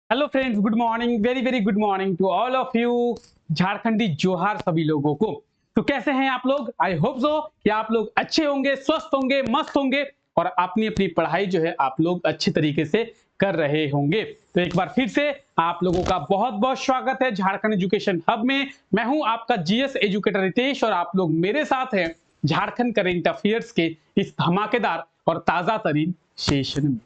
Hello friends, good morning, very very good morning to all of you. Jharkhandi जोहार सभी लोगों को। तो कैसे हैं आप लोग? आई होप सो कि आप लोग अच्छे होंगे, स्वस्थ होंगे, मस्त होंगे और अपनी अपनी पढ़ाई जो है आप लोग अच्छे तरीके से कर रहे होंगे। तो एक बार फिर से आप लोगों का बहुत बहुत स्वागत है झारखंड एजुकेशन हब में। मैं हूं आपका जीएस एजुकेटर रितेश और आप लोग मेरे साथ हैं झारखंड करेंट अफेयर्स के इस धमाकेदार और ताजा तरीन सेशन में।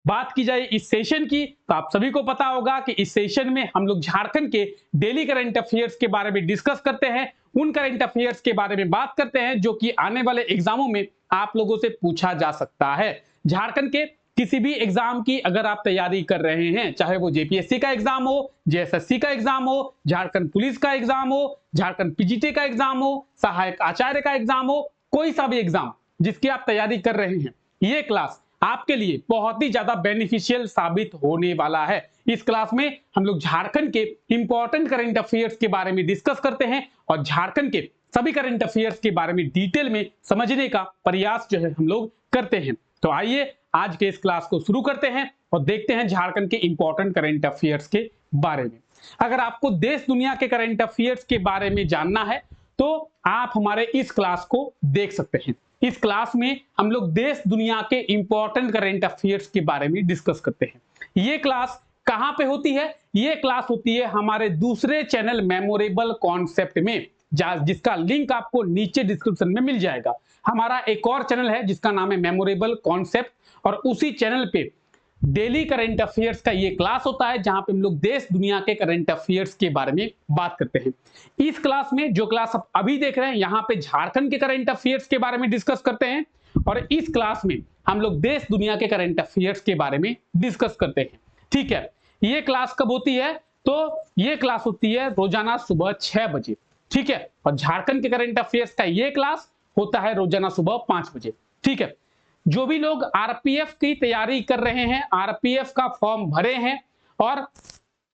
बात की जाए इस सेशन की तो आप सभी को पता होगा कि इस सेशन में हम लोग झारखंड के डेली करंट अफेयर्स के बारे में डिस्कस करते हैं। उन करंट अफेयर्स के बारे में बात करते हैं जो कि आने वाले एग्जामों में आप लोगों से पूछा जा सकता है। झारखंड के किसी भी एग्जाम की अगर आप तैयारी कर रहे हैं, चाहे वो जेपीएससी का एग्जाम हो, जेएसएससी का एग्जाम हो, झारखंड पुलिस का एग्जाम हो, झारखंड पीजीटी का एग्जाम हो, सहायक आचार्य का एग्जाम हो, कोई सा भी एग्जाम जिसकी आप तैयारी कर रहे हैं, ये क्लास आपके लिए बहुत ही ज्यादा बेनिफिशियल साबित होने वाला है। इस क्लास में हम लोग झारखंड के इंपॉर्टेंट करंट अफेयर्स के बारे में डिस्कस करते हैं और झारखंड के सभी करंट अफेयर्स के बारे में डिटेल में समझने का प्रयास जो है हम लोग करते हैं। तो आइए आज के इस क्लास को शुरू करते हैं और देखते हैं झारखंड के इंपॉर्टेंट करंट अफेयर्स के बारे में। अगर आपको देश दुनिया के करंट अफेयर्स के बारे में जानना है तो आप हमारे इस क्लास को देख सकते हैं। इस क्लास में हम लोग देश दुनिया के इंपॉर्टेंट करंट अफेयर्स के बारे में डिस्कस करते हैं। ये क्लास कहां पे होती है? ये क्लास होती है हमारे दूसरे चैनल मेमोरेबल कॉन्सेप्ट में, जिसका लिंक आपको नीचे डिस्क्रिप्शन में मिल जाएगा। हमारा एक और चैनल है जिसका नाम है मेमोरेबल कॉन्सेप्ट और उसी चैनल पे डेली करंट अफेयर्स का ये क्लास होता है जहां पे हम लोग देश दुनिया के करंट अफेयर्स के बारे में बात करते हैं। इस क्लास में जो क्लास आप अभी देख रहे हैं यहां पे झारखंड के करंट अफेयर्स के बारे में डिस्कस करते हैं और इस क्लास में हम लोग देश दुनिया के करंट अफेयर्स के बारे में डिस्कस करते हैं। ठीक है, ये क्लास कब होती है? तो ये क्लास होती है रोजाना सुबह 6 बजे। ठीक है, और झारखंड के करंट अफेयर्स का ये क्लास होता है रोजाना सुबह 5 बजे। ठीक है, जो भी लोग आरपीएफ की तैयारी कर रहे हैं, आरपीएफ का फॉर्म भरे हैं और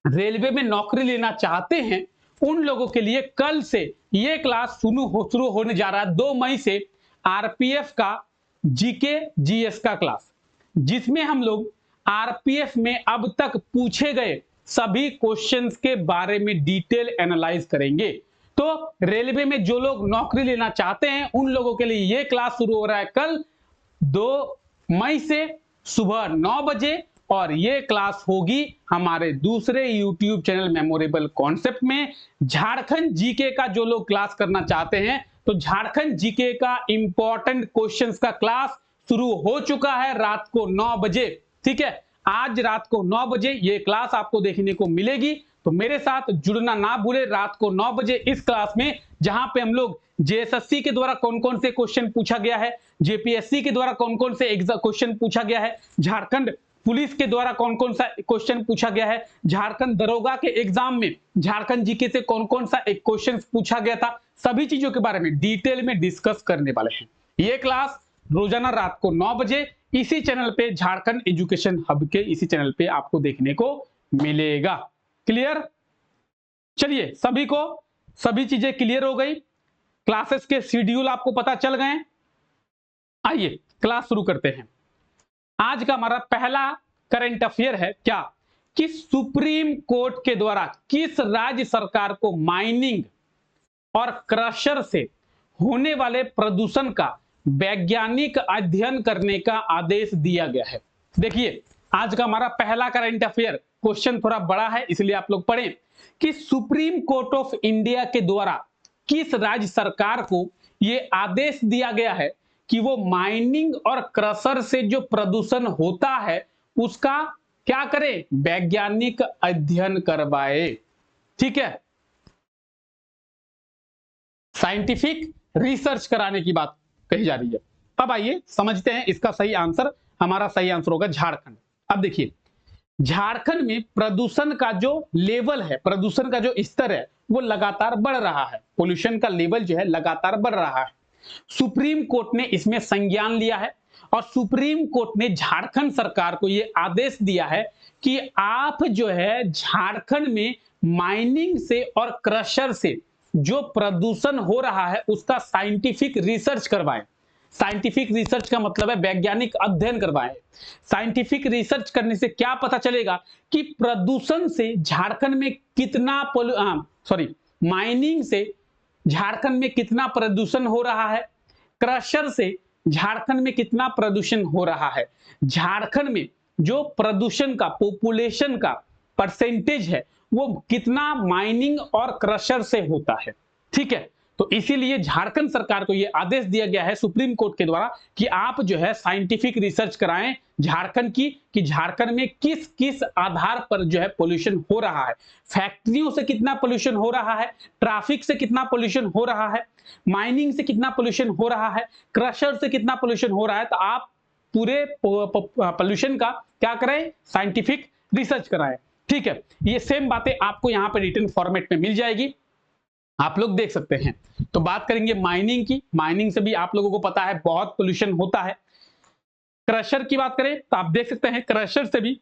रेलवे में नौकरी लेना चाहते हैं, उन लोगों के लिए कल से ये क्लास शुरू होने जा रहा है 2 मई से आरपीएफ का जीके जीएस का क्लास, जिसमें हम लोग आरपीएफ में अब तक पूछे गए सभी क्वेश्चंस के बारे में डिटेल एनालाइज करेंगे। तो रेलवे में जो लोग नौकरी लेना चाहते हैं उन लोगों के लिए ये क्लास शुरू हो रहा है कल 2 मई से सुबह 9 बजे और ये क्लास होगी हमारे दूसरे YouTube चैनल मेमोरेबल कॉन्सेप्ट में। झारखंड जीके का जो लोग क्लास करना चाहते हैं तो झारखंड जीके का इंपॉर्टेंट क्वेश्चंस का क्लास शुरू हो चुका है रात को 9 बजे। ठीक है, आज रात को 9 बजे ये क्लास आपको देखने को मिलेगी। तो मेरे साथ जुड़ना ना भूले रात को 9 बजे इस क्लास में, जहां पे हम लोग जेएसएससी के द्वारा कौन कौन से क्वेश्चन पूछा गया है, जेपीएससी के द्वारा कौन कौन से क्वेश्चन पूछा गया है, झारखंड पुलिस के द्वारा कौन कौन सा क्वेश्चन पूछा गया है, झारखंड दरोगा के एग्जाम में झारखंड जीके से कौन कौन सा एक क्वेश्चन पूछा गया था, सभी चीजों के बारे में डिटेल में डिस्कस करने वाले हैं। ये क्लास रोजाना रात को 9 बजे इसी चैनल पे, झारखंड एजुकेशन हब के इसी चैनल पे आपको देखने को मिलेगा। क्लियर? चलिए, सभी को सभी चीजें क्लियर हो गई, क्लासेस के शेड्यूल आपको पता चल गए। आइए क्लास शुरू करते हैं। आज का हमारा पहला करंट अफेयर है क्या कि सुप्रीम कोर्ट के द्वारा किस राज्य सरकार को माइनिंग और क्रशर से होने वाले प्रदूषण का वैज्ञानिक अध्ययन करने का आदेश दिया गया है? देखिए, आज का हमारा पहला करंट अफेयर क्वेश्चन थोड़ा बड़ा है इसलिए आप लोग पढ़ें कि सुप्रीम कोर्ट ऑफ इंडिया के द्वारा किस राज्य सरकार को यह आदेश दिया गया है कि वो माइनिंग और क्रशर से जो प्रदूषण होता है उसका क्या करे? वैज्ञानिक अध्ययन करवाए। ठीक है, साइंटिफिक रिसर्च कराने की बात कही जा रही है। अब आइए समझते हैं इसका सही आंसर। हमारा सही आंसर होगा झारखंड। अब देखिए, झारखंड में प्रदूषण का जो लेवल है, प्रदूषण का जो स्तर है वो लगातार बढ़ रहा है। पोल्यूशन का लेवल जो है लगातार बढ़ रहा है। सुप्रीम कोर्ट ने इसमें संज्ञान लिया है और सुप्रीम कोर्ट ने झारखंड सरकार को यह आदेश दिया है कि आप जो है झारखंड में माइनिंग से और क्रशर से जो प्रदूषण हो रहा है उसका साइंटिफिक रिसर्च करवाएं। साइंटिफिक रिसर्च का मतलब है वैज्ञानिक अध्ययन करवाएं। साइंटिफिक रिसर्च करने से क्या पता चलेगा कि प्रदूषण से झारखंड में कितना माइनिंग से झारखंड में कितना प्रदूषण हो रहा है, क्रशर से झारखंड में कितना प्रदूषण हो रहा है, झारखंड में जो प्रदूषण का पॉपुलेशन का परसेंटेज है वो कितना माइनिंग और क्रशर से होता है। ठीक है, तो इसीलिए झारखंड सरकार को यह आदेश दिया गया है सुप्रीम कोर्ट के द्वारा कि आप जो है साइंटिफिक रिसर्च कराएं झारखंड की, कि झारखंड में किस किस आधार पर जो है पोल्यूशन हो रहा है, फैक्ट्रियों से कितना पोल्यूशन हो रहा है, ट्रैफिक से कितना पोल्यूशन हो रहा है, माइनिंग से कितना पोल्यूशन हो रहा है, क्रशर से कितना पोल्यूशन हो रहा है। तो आप पूरे पोल्यूशन का क्या करें, साइंटिफिक रिसर्च कराएं। ठीक है, ये सेम बातें आपको यहां पे रिटन फॉर्मेट में मिल जाएगी, आप लोग देख सकते हैं। तो बात करेंगे माइनिंग की, माइनिंग से भी आप लोगों को पता है बहुत पोल्यूशन होता है। क्रशर की बात करें तो आप देख सकते हैं क्रशर से भी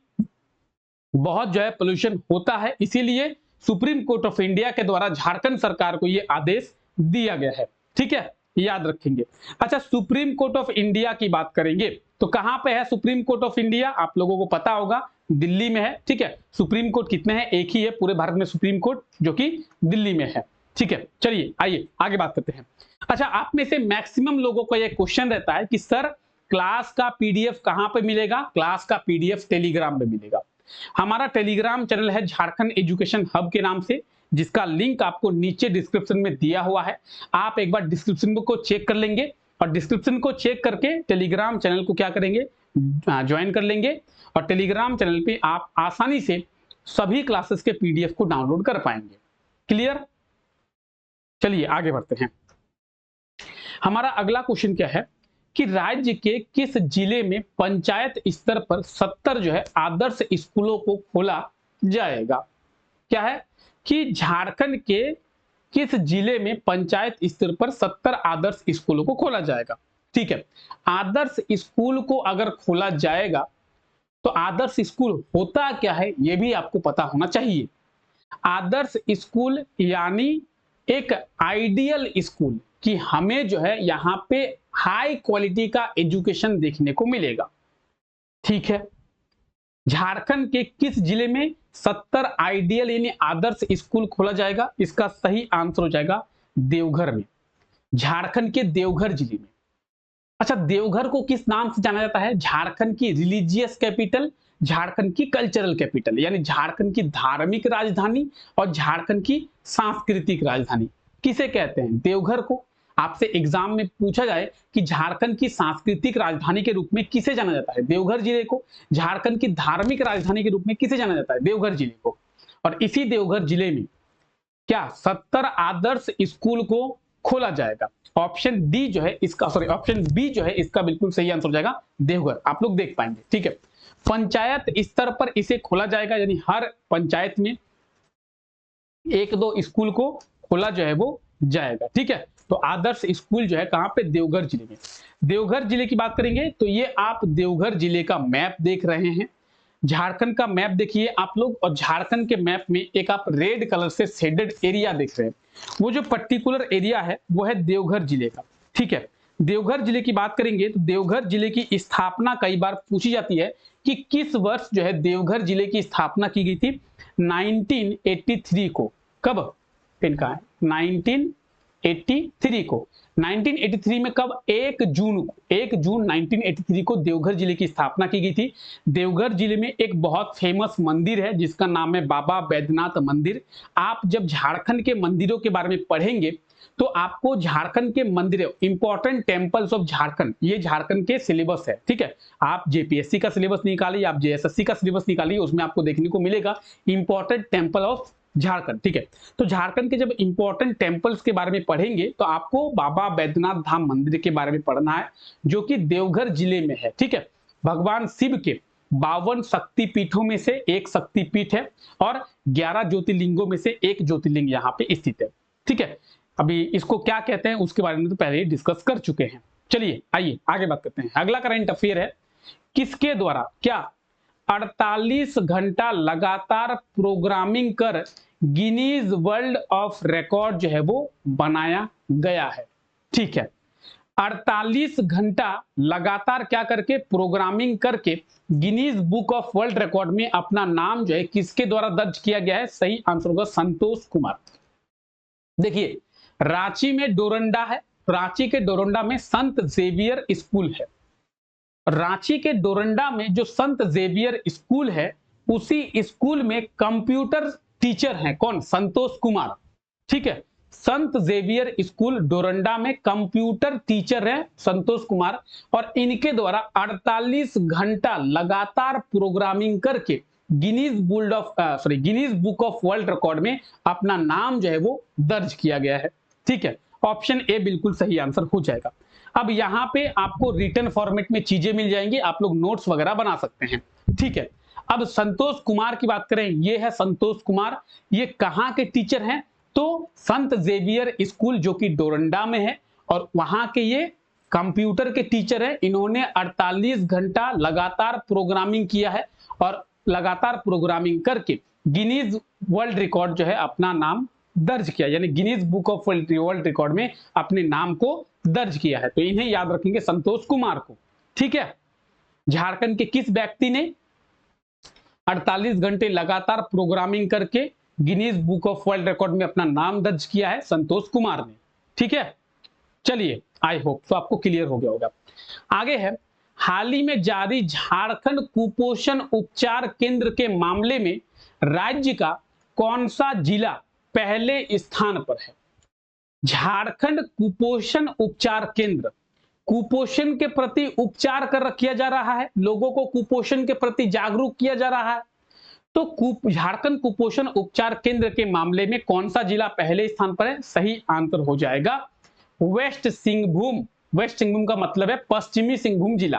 बहुत जो है पोल्यूशन होता है, इसीलिए सुप्रीम कोर्ट ऑफ इंडिया के द्वारा झारखंड सरकार को यह आदेश दिया गया है। ठीक है, याद रखेंगे। अच्छा, सुप्रीम कोर्ट ऑफ इंडिया की बात करेंगे तो कहां पे है सुप्रीम कोर्ट ऑफ इंडिया, आप लोगों को पता होगा दिल्ली में है। ठीक है, सुप्रीम कोर्ट कितने हैं, एक ही है पूरे भारत में सुप्रीम कोर्ट, जो कि दिल्ली में है। ठीक है, चलिए आइए आगे बात करते हैं। अच्छा, आप में से मैक्सिमम लोगों को यह क्वेश्चन रहता है कि सर क्लास का पीडीएफ कहां पे मिलेगा, क्लास का पीडीएफ टेलीग्राम पे मिलेगा। हमारा टेलीग्राम चैनल है झारखंड एजुकेशन हब के नाम से, जिसका लिंक आपको नीचे डिस्क्रिप्शन में दिया हुआ है। आप एक बार डिस्क्रिप्शन को चेक कर लेंगे और डिस्क्रिप्शन को चेक करके टेलीग्राम चैनल को क्या करेंगे, ज्वाइन कर लेंगे और टेलीग्राम चैनल पे आप आसानी से सभी क्लासेस के पीडीएफ को डाउनलोड कर पाएंगे। क्लियर, चलिए आगे बढ़ते हैं। हमारा अगला क्वेश्चन क्या है कि राज्य के किस जिले में पंचायत स्तर पर 70 जो है आदर्श स्कूलों को खोला जाएगा। क्या है कि झारखंड के किस जिले में पंचायत स्तर पर 70 आदर्श स्कूलों को खोला जाएगा। ठीक है, आदर्श स्कूल को अगर खोला जाएगा तो आदर्श स्कूल होता क्या है यह भी आपको पता होना चाहिए। आदर्श स्कूल यानी एक आइडियल स्कूल, कि हमें जो है यहां पे हाई क्वालिटी का एजुकेशन देखने को मिलेगा। ठीक है, झारखंड के किस जिले में 70 आइडियल यानी आदर्श स्कूल खोला जाएगा, इसका सही आंसर हो जाएगा देवघर में, झारखंड के देवघर जिले में। अच्छा, देवघर को किस नाम से जाना जाता है, झारखंड की रिलीजियस कैपिटल, झारखंड की कल्चरल कैपिटल, यानी झारखंड की धार्मिक राजधानी और झारखंड की सांस्कृतिक राजधानी किसे कहते हैं, देवघर को। आपसे एग्जाम में पूछा जाए कि झारखंड की सांस्कृतिक राजधानी के रूप में किसे जाना जाता है, देवघर जिले को। झारखंड की धार्मिक राजधानी के रूप में किसे जाना जाता है, देवघर जिले को। और इसी देवघर जिले में क्या 70 आदर्श स्कूल को खोला जाएगा। ऑप्शन डी जो है इसका, सॉरी ऑप्शन बी जो है इसका बिल्कुल सही आंसर हो जाएगा देवघर, आप लोग देख पाएंगे। ठीक है, पंचायत स्तर पर इसे खोला जाएगा, यानी हर पंचायत में एक दो स्कूल को खोला जो है वो जाएगा। ठीक है, तो आदर्श स्कूल जो है कहां पे, देवघर जिले में। देवघर जिले की बात करेंगे तो ये आप देवघर जिले का मैप देख रहे हैं, झारखंड का मैप देखिए आप लोग, और झारखंड के मैप में एक आप रेड कलर से शेडेड एरिया देख रहे हैं, वो जो पर्टिकुलर एरिया है वो है देवघर जिले का। ठीक है, देवघर जिले की बात करेंगे तो देवघर जिले की स्थापना कई बार पूछी जाती है कि किस वर्ष जो है देवघर जिले की स्थापना की गई थी, 1983 को। कब, पेन का है 1983 को, 1983 में कब, 1 जून को, 1 जून 1983 को देवघर जिले की स्थापना की गई थी। देवघर जिले में एक बहुत फेमस मंदिर है जिसका नाम है बाबा बैद्यनाथ मंदिर। आप जब झारखंड के मंदिरों के बारे में पढ़ेंगे तो आपको झारखंड के मंदिर, इंपॉर्टेंट टेम्पल्स ऑफ झारखंड, ये झारखंड के सिलेबस है। ठीक है, आप जेपीएससी का सिलेबस निकालिए, आप जेएसएससी का सिलेबस निकालिए, उसमें आपको देखने को मिलेगा इंपॉर्टेंट टेम्पल ऑफ झारखंड। ठीक है, तो झारखंड के जब इंपॉर्टेंट टेम्पल्स के बारे में पढ़ेंगे तो आपको बाबा बैद्यनाथ धाम मंदिर के बारे में पढ़ना है, जो कि देवघर जिले में है। ठीक है, भगवान शिव के 52 शक्तिपीठों में से एक शक्तिपीठ है और 11 ज्योतिर्लिंगों में से एक ज्योतिर्लिंग यहाँ पे स्थित है। ठीक है, अभी इसको क्या कहते हैं उसके बारे में तो पहले ही डिस्कस कर चुके हैं। चलिए आइए आगे बात करते हैं। अगला करंट अफेयर है, किसके द्वारा क्या 48 घंटा लगातार प्रोग्रामिंग कर गिनीज वर्ल्ड ऑफ रिकॉर्ड जो है वो बनाया गया है। ठीक है, 48 घंटा लगातार क्या करके, प्रोग्रामिंग करके Guinness book of world record में अपना नाम जो है किसके द्वारा दर्ज किया गया है? सही आंसर होगा संतोष कुमार। देखिए रांची में डोरंडा है, रांची के डोरंडा में संत जेवियर स्कूल है। रांची के डोरंडा में जो संत जेवियर स्कूल है, उसी स्कूल में कंप्यूटर टीचर हैं कौन? संतोष कुमार। ठीक है, संत जेवियर स्कूल डोरंडा में कंप्यूटर टीचर है संतोष कुमार, और इनके द्वारा 48 घंटा लगातार प्रोग्रामिंग करके Guinness book of world record में अपना नाम जो है वो दर्ज किया गया है। ठीक है, ऑप्शन ए बिल्कुल सही आंसर हो जाएगा। अब यहां पे आपको रिटन फॉर्मेट में चीजें मिल जाएंगी, आप लोग नोट्स वगैरह बना सकते हैं। ठीक है, अब संतोष कुमार की बात करें, ये है संतोष कुमार, ये कहां के टीचर हैं? तो संत जेवियर स्कूल जो कि डोरंडा में है, और वहां के ये कंप्यूटर के टीचर है। इन्होंने 48 घंटा लगातार प्रोग्रामिंग किया है, और लगातार प्रोग्रामिंग करके गिनीज वर्ल्ड रिकॉर्ड जो है अपना नाम दर्ज किया, यानी Guinness book of world record में अपने नाम को दर्ज किया है। तो इन्हें याद रखेंगे, संतोष कुमार को। ठीक है, झारखंड के किस व्यक्ति ने 48 घंटे लगातार प्रोग्रामिंग करके Guinness book of world record में अपना नाम दर्ज किया है? संतोष कुमार ने। ठीक है, चलिए आई होप तो आपको क्लियर हो गया होगा। आगे है, हाल ही में जारी झारखंड कुपोषण उपचार केंद्र के मामले में राज्य का कौन सा जिला पहले स्थान पर है? झारखंड कुपोषण उपचार केंद्र, कुपोषण के प्रति उपचार किया जा रहा है, लोगों को कुपोषण के प्रति जागरूक किया जा रहा है। तो झारखंड कुपोषण उपचार केंद्र के मामले में कौन सा जिला पहले स्थान पर है? सही आंसर हो जाएगा वेस्ट सिंहभूम। वेस्ट सिंहभूम का मतलब है पश्चिमी सिंहभूम जिला।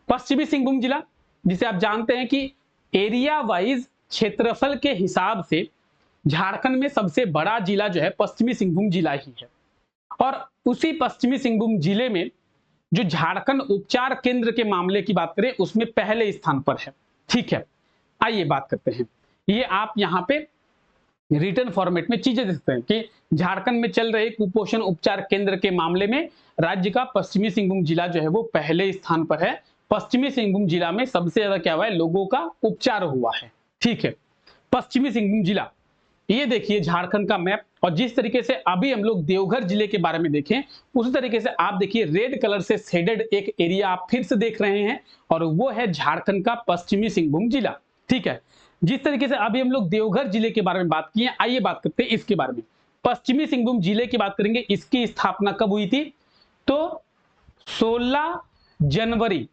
पश्चिमी सिंहभूम जिला, जिसे आप जानते हैं कि एरिया वाइज क्षेत्रफल के हिसाब से झारखंड में सबसे बड़ा जिला जो है पश्चिमी सिंहभूम जिला ही है, और उसी पश्चिमी सिंहभूम जिले में जो झारखंड उपचार केंद्र के मामले की बात करें उसमें पहले स्थान पर है। ठीक है, आइए बात करते हैं। ये आप यहाँ पे रिटन फॉर्मेट में चीजें देखते हैं कि झारखंड में चल रहे कुपोषण उपचार केंद्र के मामले में राज्य का पश्चिमी सिंहभूम जिला जो है वो पहले स्थान पर है। पश्चिमी सिंहभूम जिला में सबसे ज्यादा क्या हुआ है? लोगों का उपचार हुआ है। ठीक है, पश्चिमी सिंहभूम जिला, ये देखिए झारखंड का मैप, और जिस तरीके से अभी हम लोग देवघर जिले के बारे में देखें उसी तरीके से आप देखिए रेड कलर से शेडेड एक एरिया आप फिर से देख रहे हैं, और वो है झारखंड का पश्चिमी सिंहभूम जिला। ठीक है, जिस तरीके से अभी हम लोग देवघर जिले के बारे में बात किए, आइए बात करते हैं इसके बारे में। पश्चिमी सिंहभूम जिले की बात करेंगे, इसकी स्थापना कब हुई थी? तो 16 जनवरी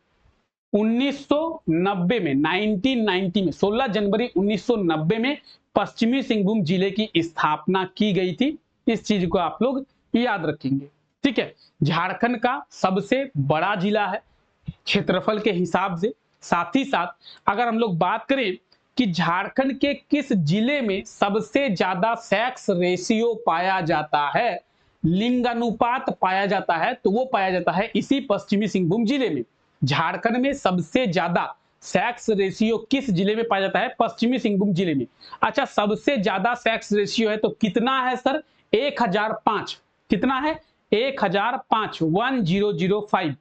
1990 में, 1990 में 16 जनवरी 1990 में पश्चिमी सिंहभूम जिले की स्थापना की गई थी। इस चीज को आप लोग याद रखेंगे। ठीक है, झारखंड का सबसे बड़ा जिला है क्षेत्रफल के हिसाब से। साथ ही साथ अगर हम लोग बात करें कि झारखंड के किस जिले में सबसे ज्यादा सेक्स रेशियो पाया जाता है, लिंगानुपात पाया जाता है, तो वो पाया जाता है इसी पश्चिमी सिंहभूम जिले में। झारखंड में सबसे ज्यादा सेक्स रेशियो किस जिले में पाया जाता है? पश्चिमी सिंहभूम जिले में। अच्छा, सबसे ज्यादा सेक्स रेशियो है तो कितना है सर? 1005। कितना है? 1005, 1005।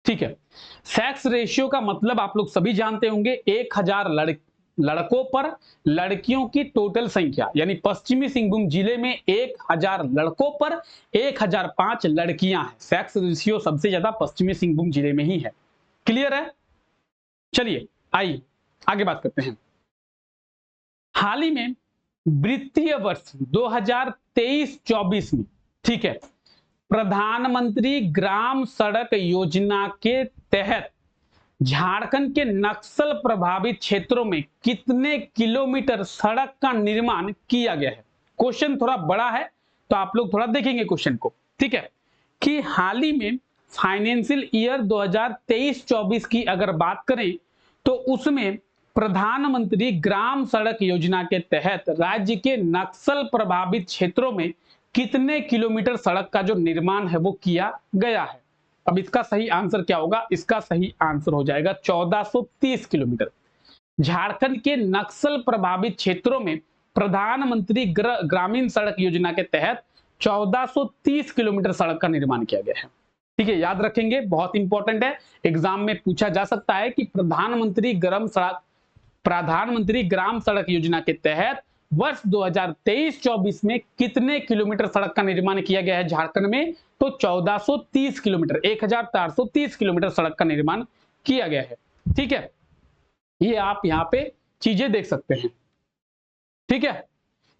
ठीक है, सेक्स रेशियो का मतलब आप लोग सभी जानते होंगे, 1000 लड़कों पर लड़कियों की टोटल संख्या, यानी पश्चिमी सिंहभूम जिले में 1000 लड़कों पर 1005 लड़कियां हैं। सेक्स रेशियो सबसे ज्यादा पश्चिमी सिंहभूम जिले में ही है। क्लियर है? चलिए आइए आगे बात करते हैं। हाल ही में वित्तीय वर्ष 2023-24 में, ठीक है, प्रधानमंत्री ग्राम सड़क योजना के तहत झारखंड के नक्सल प्रभावित क्षेत्रों में कितने किलोमीटर सड़क का निर्माण किया गया है? क्वेश्चन थोड़ा बड़ा है तो आप लोग थोड़ा देखेंगे क्वेश्चन को। ठीक है, कि हाल ही में फाइनेंशियल ईयर 2023-24 की अगर बात करें तो उसमें प्रधानमंत्री ग्राम सड़क योजना के तहत राज्य के नक्सल प्रभावित क्षेत्रों में कितने किलोमीटर सड़क का जो निर्माण है वो किया गया है? अब इसका सही आंसर क्या होगा? इसका सही आंसर हो जाएगा 1430 किलोमीटर। झारखंड के नक्सल प्रभावित क्षेत्रों में प्रधानमंत्री ग्रामीण सड़क योजना के तहत 1430 किलोमीटर सड़क का निर्माण किया गया है। ठीक है, याद रखेंगे, बहुत इंपॉर्टेंट है, एग्जाम में पूछा जा सकता है कि प्रधानमंत्री ग्राम सड़क योजना के तहत वर्ष 2023-24 में कितने किलोमीटर सड़क का निर्माण किया गया है झारखंड में? तो 1430 किलोमीटर, 1430 किलोमीटर सड़क का निर्माण किया गया है। ठीक है, ये आप यहाँ पे चीजें देख सकते हैं। ठीक है,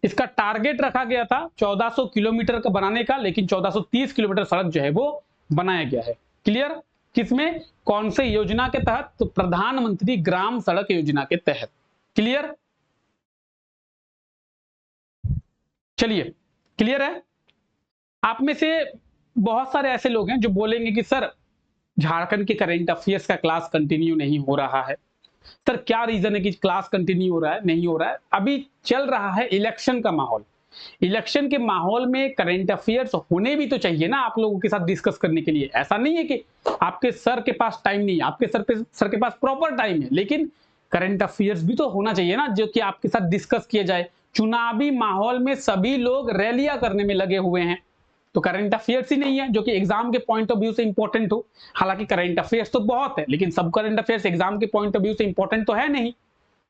इसका टारगेट रखा गया था 1400 किलोमीटर का बनाने का, लेकिन 1430 किलोमीटर सड़क जो है वो बनाया गया है। क्लियर? किसमें, कौन से योजना के तहत? तो प्रधानमंत्री ग्राम सड़क योजना के तहत। क्लियर? चलिए, क्लियर है? आप में से बहुत सारे ऐसे लोग हैं जो बोलेंगे कि सर झारखंड के करंट अफेयर्स का क्लास कंटिन्यू नहीं हो रहा है। सर क्या रीजन है कि क्लास कंटिन्यू हो रहा है, नहीं हो रहा है? अभी चल रहा है इलेक्शन का माहौल। इलेक्शन के माहौल में करंट अफेयर्स होने भी तो चाहिए ना आप लोगों के साथ डिस्कस करने के लिए। ऐसा नहीं है कि आपके सर के पास टाइम नहीं है, आपके सर के पास प्रॉपर टाइम है, लेकिन करंट अफेयर्स भी तो होना चाहिए ना, जो कि आपके साथ डिस्कस किया जाए। चुनावी माहौल में सभी लोग रैलियां करने में लगे हुए हैं, तो करंट अफेयर्स ही नहीं है जो कि एग्जाम के पॉइंट ऑफ व्यू से इंपॉर्टेंट हो। हालांकि करंट अफेयर्स तो बहुत है, लेकिन सब करंट अफेयर्स एग्जाम के पॉइंट ऑफ व्यू से इंपॉर्टेंट तो है नहीं।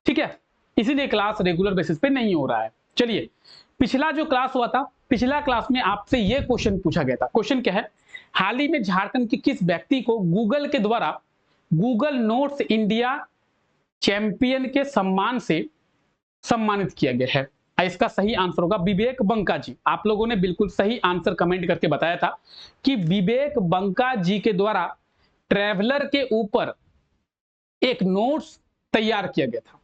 ठीक है, इसीलिए क्लास रेगुलर बेसिस पे नहीं हो रहा है। चलिए, पिछला जो क्लास हुआ था, पिछला क्लास में आपसे यह क्वेश्चन पूछा गया था। क्वेश्चन क्या है? हाल ही में झारखंड के किस व्यक्ति को गूगल के द्वारा गूगल नोट्स इंडिया चैंपियन के सम्मान से सम्मानित किया गया है? इसका सही आंसर होगा विवेक बंका जी। आप लोगों ने बिल्कुल सही आंसर कमेंट करके बताया था कि विवेक बंका जी के द्वारा ट्रैवलर के ऊपर एक नोट्स तैयार किया गया था,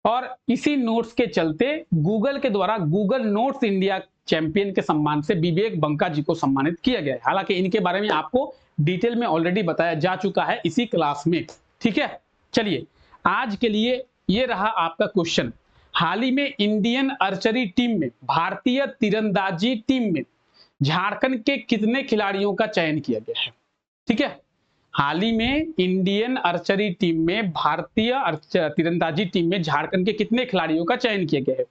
और इसी नोट्स के चलते गूगल के द्वारा गूगल नोट्स इंडिया चैंपियन के सम्मान से विवेक बंका जी को सम्मानित किया गया है। हालांकि इनके बारे में आपको डिटेल में ऑलरेडी बताया जा चुका है इसी क्लास में। ठीक है, चलिए, आज के लिए ये रहा आपका क्वेश्चन। हाल ही में इंडियन आर्चरी टीम में, भारतीय तीरंदाजी टीम में झारखंड के कितने खिलाड़ियों का चयन किया गया है? ठीक है, हाल ही में इंडियन आर्चरी टीम में, भारतीय तीरंदाजी टीम में झारखंड के कितने खिलाड़ियों का चयन किया गया है?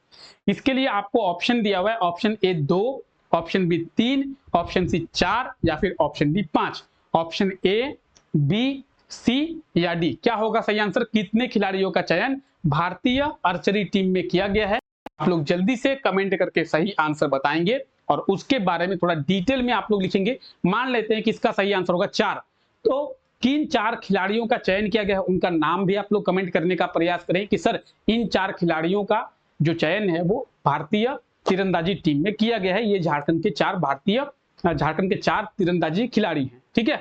इसके लिए आपको ऑप्शन दिया हुआ है, option A 2, option B 3, option C 4 या फिर option D 5। Option A, B, C या डी, क्या होगा सही आंसर? कितने खिलाड़ियों का चयन भारतीय आर्चरी टीम में किया गया है? आप लोग जल्दी से कमेंट करके सही आंसर बताएंगे और उसके बारे में थोड़ा डिटेल में आप लोग लिखेंगे। मान लेते हैं कि इसका सही आंसर होगा 4, तो किन 4 खिलाड़ियों का चयन किया गया है उनका नाम भी आप लोग कमेंट करने का प्रयास करें कि सर इन 4 खिलाड़ियों का जो चयन है वो भारतीय तीरंदाजी टीम में किया गया है। ये झारखंड के 4 तीरंदाजी खिलाड़ी हैं। ठीक है,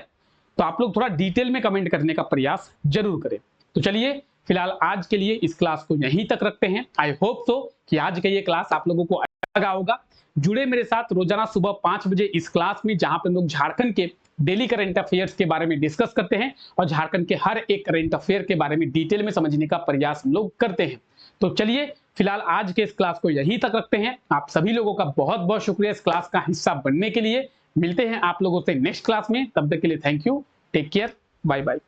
तो आप लोग थोड़ा डिटेल में कमेंट करने का प्रयास जरूर करें। तो चलिए, फिलहाल आज के लिए इस क्लास को यहीं तक रखते हैं। आई होप सो कि आज का ये क्लास आप लोगों को अच्छा लगा होगा। जुड़े मेरे साथ रोजाना सुबह 5 बजे इस क्लास में, जहां पे लोग झारखंड के डेली करंट अफेयर्स के बारे में डिस्कस करते हैं और झारखंड के हर एक करंट अफेयर के बारे में डिटेल में समझने का प्रयास हम लोग करते हैं। तो चलिए, फिलहाल आज के इस क्लास को यहीं तक रखते हैं। आप सभी लोगों का बहुत बहुत शुक्रिया इस क्लास का हिस्सा बनने के लिए। मिलते हैं आप लोगों से नेक्स्ट क्लास में, तब तक के लिए thank you, take care, bye bye.